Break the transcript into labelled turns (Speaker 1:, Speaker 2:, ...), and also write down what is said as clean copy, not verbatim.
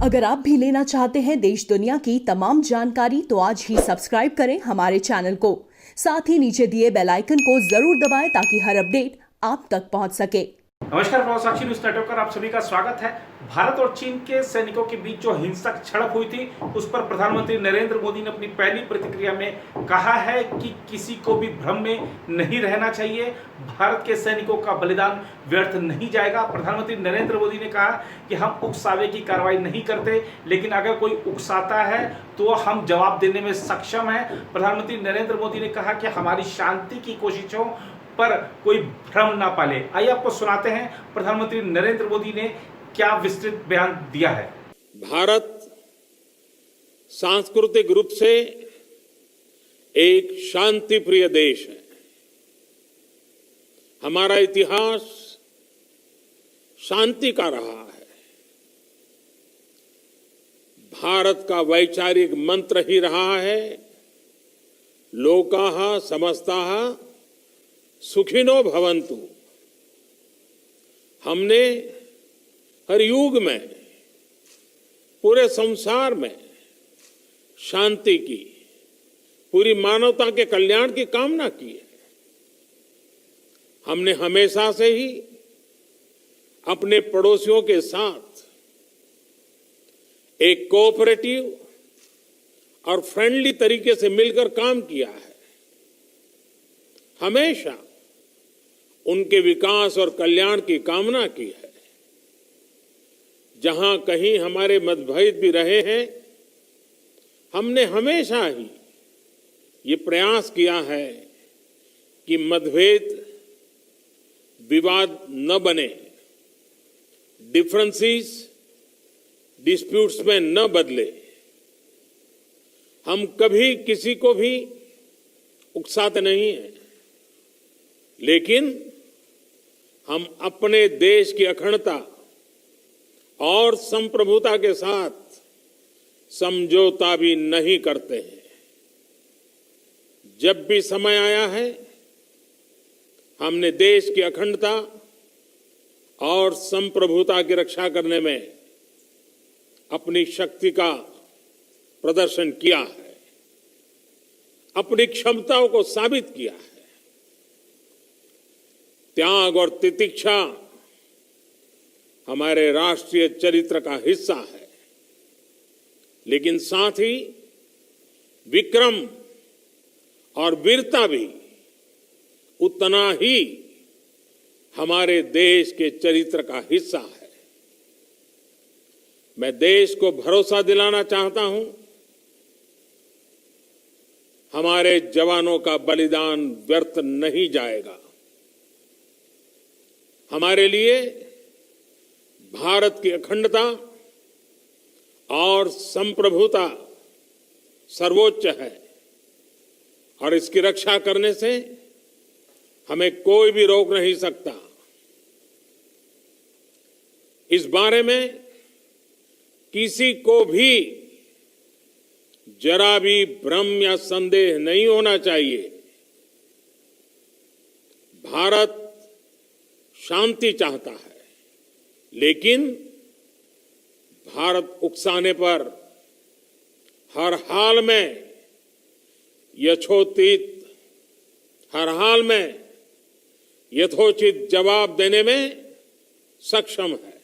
Speaker 1: अगर आप भी लेना चाहते हैं देश दुनिया की तमाम जानकारी तो आज ही सब्सक्राइब करें हमारे चैनल को। साथ ही नीचे दिए बेल आइकन को जरूर दबाएं ताकि हर अपडेट आप तक पहुंच सके।
Speaker 2: नमस्कार, साक्षी न्यूज नेटवर्क पर आप सभी का स्वागत है। भारत और चीन के सैनिकों के बीच जो हिंसक झड़प हुई थी उस पर प्रधानमंत्री नरेंद्र मोदी ने अपनी पहली प्रतिक्रिया में कहा है कि किसी को भी भ्रम में नहीं रहना चाहिए। भारत के सैनिकों का बलिदान व्यर्थ नहीं जाएगा। प्रधानमंत्री नरेंद्र मोदी ने कहा कि हम उकसावे की कार्रवाई नहीं करते, लेकिन अगर कोई उकसाता है तो हम जवाब देने में सक्षम है। प्रधानमंत्री नरेंद्र मोदी ने कहा कि हमारी शांति की कोशिशों पर कोई भ्रम ना पाले। आइए आपको सुनाते हैं प्रधानमंत्री नरेंद्र मोदी ने क्या विस्तृत बयान दिया है।
Speaker 3: भारत सांस्कृतिक रूप से एक शांति प्रिय देश है। हमारा इतिहास शांति का रहा है। भारत का वैचारिक मंत्र ही रहा है, लोकाः समस्ताः सुखिनो भवन्तु। हमने हर युग में, पूरे संसार में शांति की, पूरी मानवता के कल्याण की कामना की है। हमने हमेशा से ही अपने पड़ोसियों के साथ एक कोऑपरेटिव और फ्रेंडली तरीके से मिलकर काम किया है। हमेशा उनके विकास और कल्याण की कामना की है। जहां कहीं हमारे मतभेद भी रहे हैं, हमने हमेशा ही ये प्रयास किया है कि मतभेद विवाद न बने, डिफरेंसेस डिस्प्यूट्स में न बदले। हम कभी किसी को भी उकसाते नहीं हैं, लेकिन हम अपने देश की अखंडता और संप्रभुता के साथ समझौता भी नहीं करते हैं। जब भी समय आया है, हमने देश की अखंडता और संप्रभुता की रक्षा करने में अपनी शक्ति का प्रदर्शन किया है, अपनी क्षमताओं को साबित किया है। त्याग और तितिक्षा हमारे राष्ट्रीय चरित्र का हिस्सा है, लेकिन साथ ही विक्रम और वीरता भी उतना ही हमारे देश के चरित्र का हिस्सा है। मैं देश को भरोसा दिलाना चाहता हूं, हमारे जवानों का बलिदान व्यर्थ नहीं जाएगा। हमारे लिए भारत की अखंडता और संप्रभुता सर्वोच्च है और इसकी रक्षा करने से हमें कोई भी रोक नहीं सकता। इस बारे में किसी को भी जरा भी भ्रम या संदेह नहीं होना चाहिए। भारत शांति चाहता है, लेकिन भारत उकसाने पर हर हाल में हर हाल में यथोचित जवाब देने में सक्षम है।